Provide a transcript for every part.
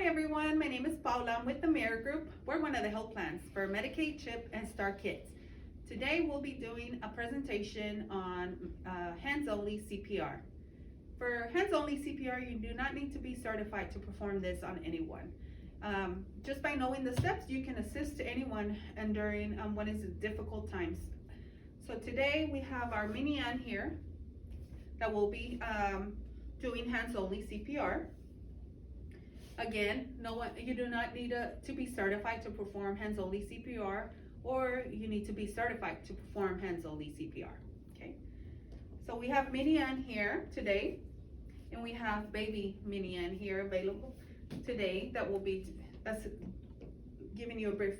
Hi everyone, my name is Paula. I'm with the Mirror Group. We're one of the health plans for Medicaid, CHIP, and STAR kids. Today we'll be doing a presentation on hands-only CPR. For hands-only CPR, you do not need to be certified to perform this on anyone. Just by knowing the steps, you can assist anyone and during what is difficult times. So today we have our mini Ann here that will be doing hands-only CPR. Again, you do not need to be certified to perform hands-only CPR, or you need to be certified to perform hands-only CPR. Okay, so we have mini Ann here today, and we have baby mini Ann here available today that will be giving you a brief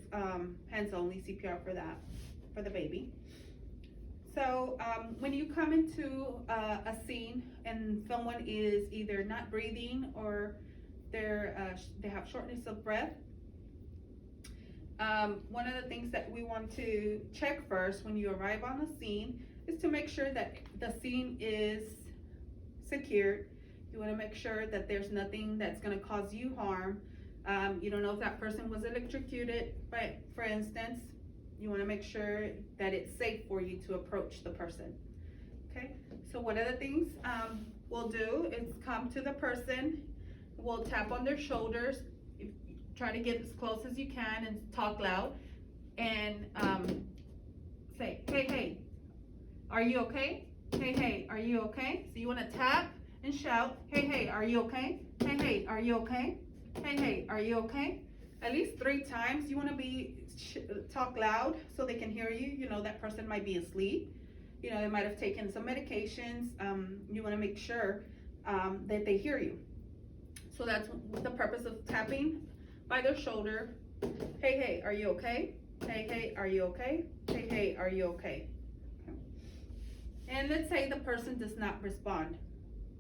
hands-only CPR for the baby. So when you come into a scene and someone is either not breathing or they have shortness of breath, one of the things that we want to check first when you arrive on the scene is to make sure that the scene is secured. You want to make sure that there's nothing that's going to cause you harm. You don't know if that person was electrocuted, but for instance, you want to make sure that it's safe for you to approach the person. Okay, so one of the things we'll do is come to the person. We'll tap on their shoulders, try to get as close as you can and talk loud, and say, hey, hey, are you okay? Hey, hey, are you okay? So you want to tap and shout, hey, hey, are you okay? Hey, hey, are you okay? Hey, hey, are you okay? At least 3 times. You want to talk loud so they can hear you. You know, that person might be asleep. You know, they might have taken some medications. You want to make sure that they hear you. So that's the purpose of tapping by their shoulder. Hey, hey, are you okay? Hey, hey, are you okay? Hey, hey, are you okay? And let's say the person does not respond.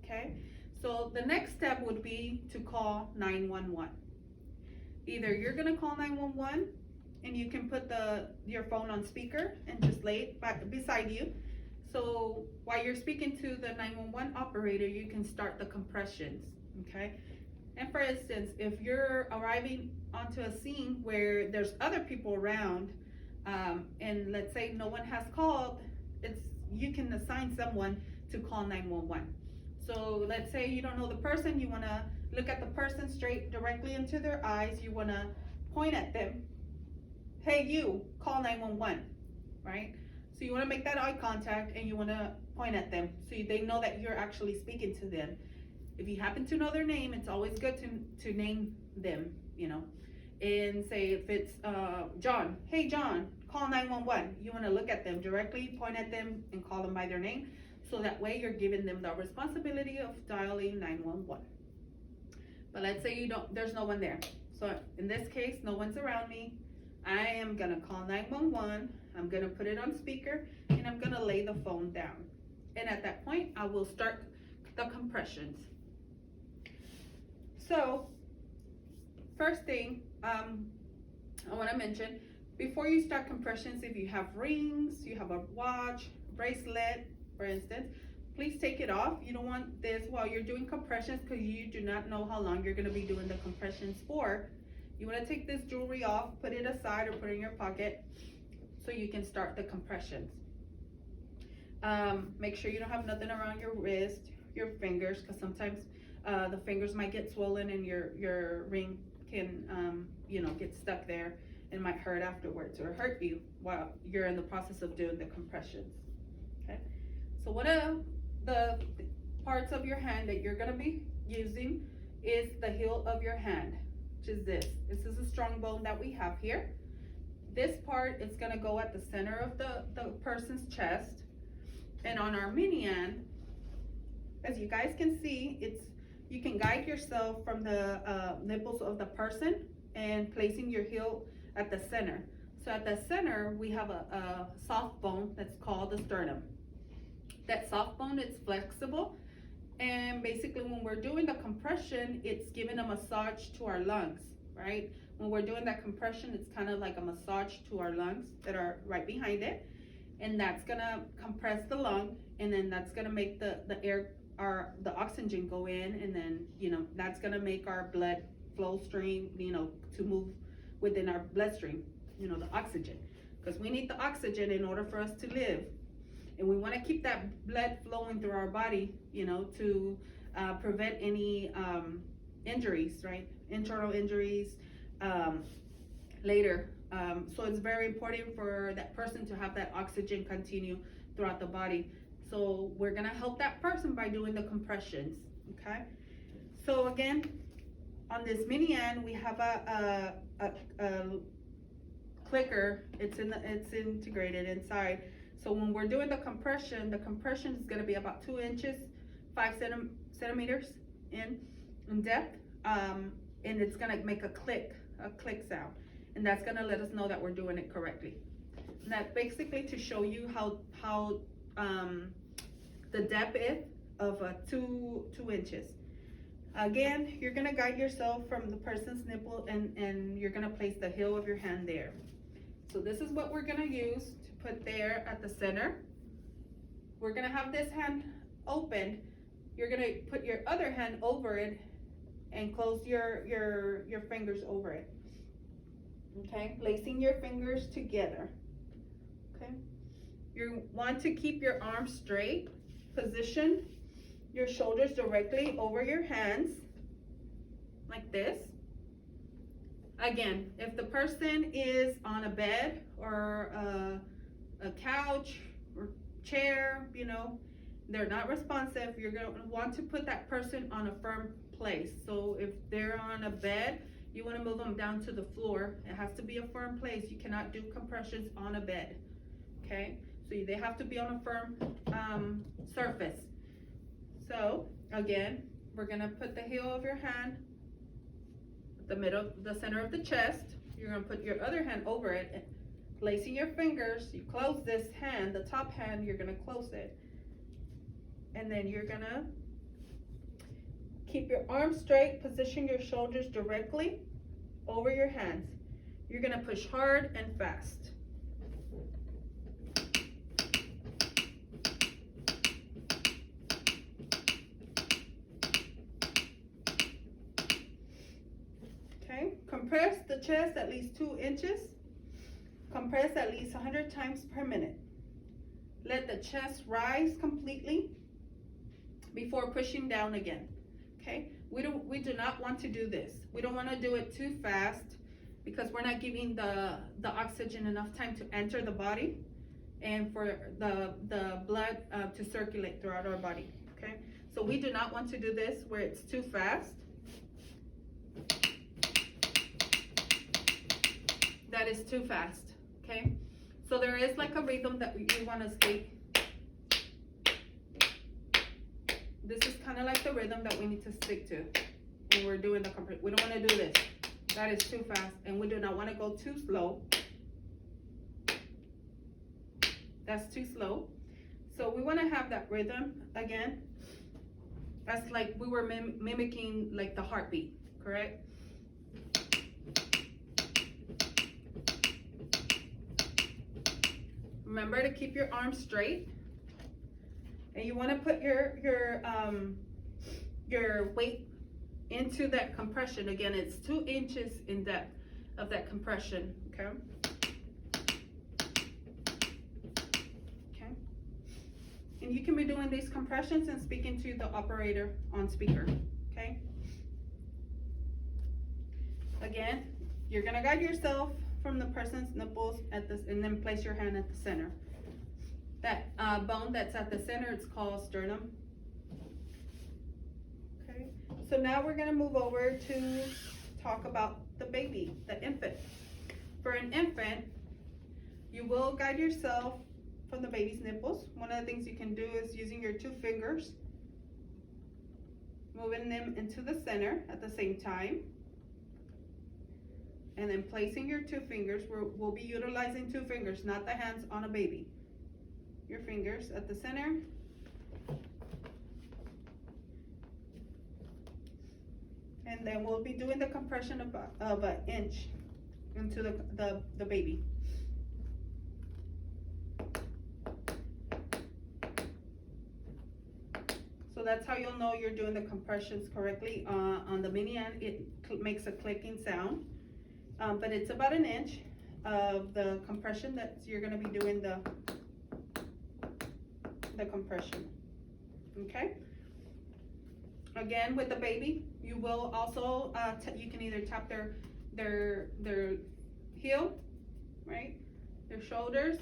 Okay, so the next step would be to call 911. Either you're gonna call 911 and you can put your phone on speaker and just lay it back beside you. So while you're speaking to the 911 operator, you can start the compressions, okay? And for instance, if you're arriving onto a scene where there's other people around, and let's say no one has called, you can assign someone to call 911. So let's say you don't know the person, you wanna look at the person straight directly into their eyes, you wanna point at them, hey you, call 911, right? So you wanna make that eye contact and you wanna point at them so they know that you're actually speaking to them. If you happen to know their name, it's always good to name them, you know, and say if it's John, hey John, call 911. You want to look at them directly, point at them, and call them by their name. So that way you're giving them the responsibility of dialing 911. But let's say there's no one there. So in this case, no one's around me. I am gonna call 911. I'm gonna put it on speaker, and I'm gonna lay the phone down. And at that point, I will start the compressions. So, first thing I want to mention, before you start compressions, if you have rings, you have a watch, bracelet, for instance, please take it off. You don't want this while you're doing compressions because you do not know how long you're going to be doing the compressions for. You want to take this jewelry off, put it aside or put it in your pocket so you can start the compressions. Make sure you don't have nothing around your wrist, your fingers, because sometimes the fingers might get swollen and your ring can get stuck there and might hurt afterwards or hurt you while you're in the process of doing the compressions. Okay, so one of the parts of your hand that you're going to be using is the heel of your hand, which is this is a strong bone that we have here. This part is going to go at the center of the person's chest, and on our mini Ann, as you guys can see, you can guide yourself from the nipples of the person and placing your heel at the center. So at the center, we have a soft bone that's called the sternum. That soft bone is flexible, and basically when we're doing the compression, it's giving a massage to our lungs, right? When we're doing that compression, it's kind of like a massage to our lungs that are right behind it, and that's gonna compress the lung, and then that's gonna make the air, the oxygen go in, and then that's gonna make our blood flow stream, to move within our bloodstream, the oxygen, because we need the oxygen in order for us to live. And we want to keep that blood flowing through our body, to prevent any injuries, right? Internal injuries later. So it's very important for that person to have that oxygen continue throughout the body. So we're gonna help that person by doing the compressions, okay? So again, on this mini end, we have a clicker. It's integrated inside. So when we're doing the compression is gonna be about 2 inches, 5 centimeters in depth, and it's gonna make a click sound, and that's gonna let us know that we're doing it correctly. And that's basically to show you how the depth is of 2 inches. Again, you're gonna guide yourself from the person's nipple, and you're gonna place the heel of your hand there. So this is what we're gonna use to put there at the center. We're gonna have this hand open. You're gonna put your other hand over it and close your fingers over it. Okay, placing your fingers together. Okay, you want to keep your arms straight. Position your shoulders directly over your hands, like this. Again, if the person is on a bed or a couch or chair, they're not responsive, you're going to want to put that person on a firm place. So if they're on a bed, you want to move them down to the floor. It has to be a firm place. You cannot do compressions on a bed, okay? So they have to be on a firm surface. So again, we're gonna put the heel of your hand the center of the chest. You're gonna put your other hand over it, placing your fingers. You close this hand, the top hand, you're gonna close it. And then you're gonna keep your arms straight, position your shoulders directly over your hands. You're gonna push hard and fast. Okay, compress the chest at least 2 inches. Compress at least 100 times per minute. Let the chest rise completely before pushing down again. Okay, we do not want to do this. We don't want to do it too fast because we're not giving the oxygen enough time to enter the body and for the blood to circulate throughout our body. Okay, so we do not want to do this where it's too fast. That is too fast. Okay, so there is like a rhythm that we want to stay. This is kind of like the rhythm that we need to stick to when we're doing the compression. We don't want to do this. That is too fast, and we do not want to go too slow. That's too slow. So we want to have that rhythm again. That's like we were mimicking like the heartbeat, correct? Remember to keep your arms straight. And you want to put your weight into that compression. Again, it's 2 inches in depth of that compression, okay? Okay. And you can be doing these compressions and speaking to the operator on speaker, okay? Again, you're gonna guide yourself from the person's nipples and then place your hand at the center. That bone that's at the center, it's called sternum. Okay, so now we're gonna move over to talk about the baby, the infant. For an infant, you will guide yourself from the baby's nipples. One of the things you can do is using your 2 fingers, moving them into the center at the same time. And then placing your 2 fingers, we'll be utilizing 2 fingers, not the hands on a baby. Your fingers at the center. And then we'll be doing the compression of an inch into the baby. So that's how you'll know you're doing the compressions correctly. On the mini end, it makes a clicking sound, but it's about an inch of the compression that you're gonna be doing the compression, okay? Again, with the baby, you will also, you can either tap their heel, right? Their shoulders.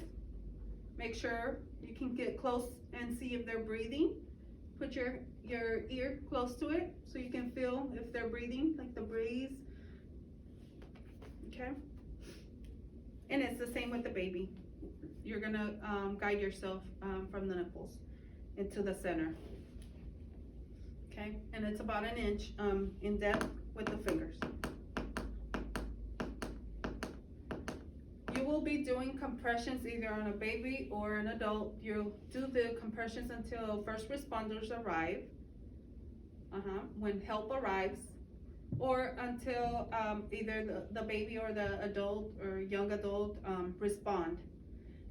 Make sure you can get close and see if they're breathing. Put your ear close to it so you can feel if they're breathing, like the breeze, okay? And it's the same with the baby. You're gonna guide yourself from the nipples into the center. Okay, and it's about an inch in depth with the fingers. You will be doing compressions either on a baby or an adult. You'll do the compressions until first responders arrive, when help arrives, or until either the baby or the adult or young adult respond.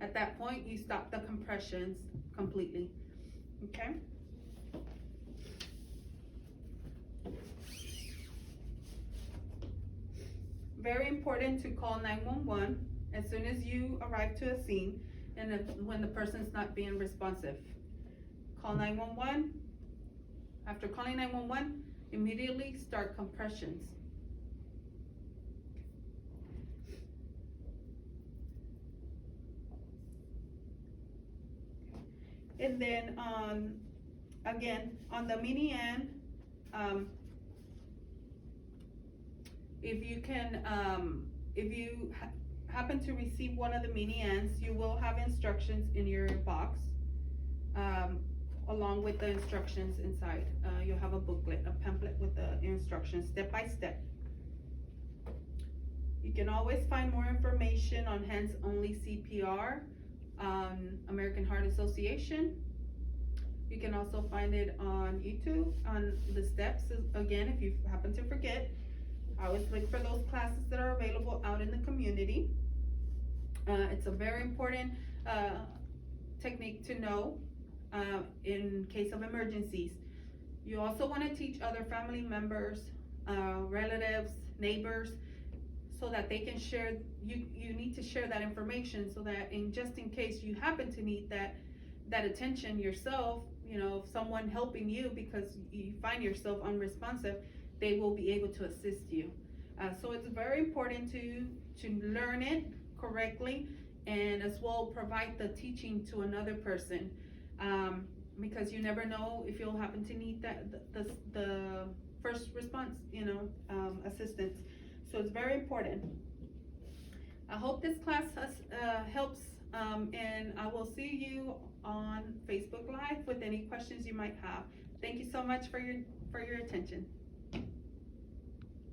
At that point, you stop the compressions completely, okay? Very important to call 911 as soon as you arrive to a scene and when the person's not being responsive. Call 911. After calling 911, immediately start compressions. And then again, on the mini end, if you can, if you happen to receive one of the mini ends, you will have instructions in your box, along with the instructions inside. You'll have a booklet, a pamphlet with the instructions step by step. You can always find more information on hands-only CPR, American Heart Association. You can also find it on YouTube, on the steps. Again, if you happen to forget, I always look for those classes that are available out in the community. It's a very important technique to know in case of emergencies. You also want to teach other family members, relatives, neighbors, so that they can share. You need to share that information so that just in case you happen to need that attention yourself, you know, someone helping you because you find yourself unresponsive, they will be able to assist you. So it's very important to learn it correctly and as well provide the teaching to another person, because you never know if you'll happen to need the first response, you know, assistance. So it's very important. I hope this class helps, and I will see you on Facebook Live with any questions you might have. Thank you so much for your attention.